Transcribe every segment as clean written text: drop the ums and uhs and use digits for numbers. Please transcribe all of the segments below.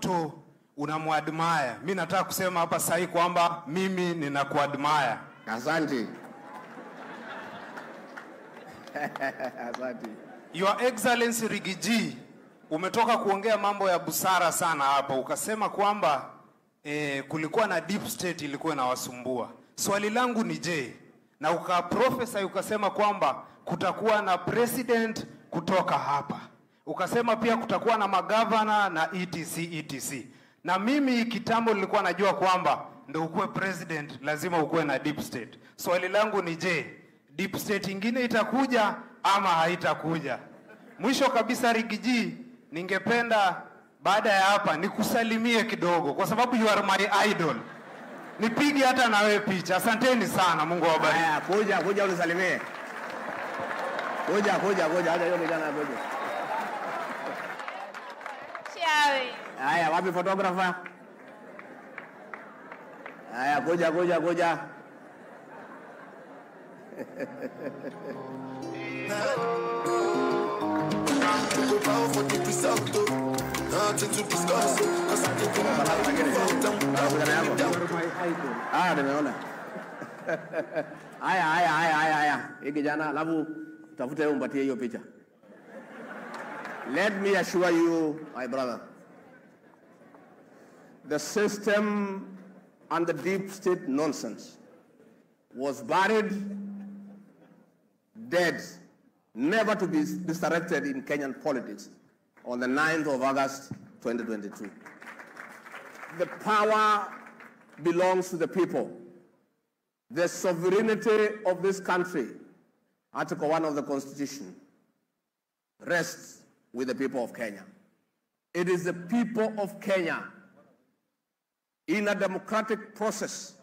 Ruto unamwadmire. Mimi nataka kusema hapa sahi kwamba mimi ninakuadmire. Asante. Asante. Your Excellency Rigiji, umetoka kuongea mambo ya busara sana hapa. Ukasema kwamba kulikuwa na deep state ilikuwa inawasumbua. Swali langu ni je, na ukaprofesa ukasema kwamba kutakuwa na president kutoka hapa. Ukasema pia kutakuwa na magavana na etc. Na mimi kitambo nilikuwa najua kwamba ndio ukuwe president lazima ukuwe na deep state. Swali langu ni je, deep state ingine itakuja ama haitakuja? Mwisho kabisa Rigiji, ningependa baada ya hapa nikusalimie kidogo kwa sababu you are my idol. Nipige hata na wewe picha. Asanteni sana, Mungu awabariki. Haya, kuja unisalimie. Kuja hata hiyo kijana kuja. Chawi. Haya, wapi photographer? Haya, kuja. Nimeona. Haya. Hii kijana alafu tafuta yeye umpatie hiyo picha. Let me assure you, my brother, the system and the deep state nonsense was buried, dead, never to be resurrected in Kenyan politics on the 9th of August 2022. The power belongs to the people. The sovereignty of this country, Article 1 of the Constitution, rests with the people of Kenya. It is the people of Kenya in a democratic process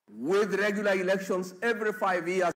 with regular elections every 5 years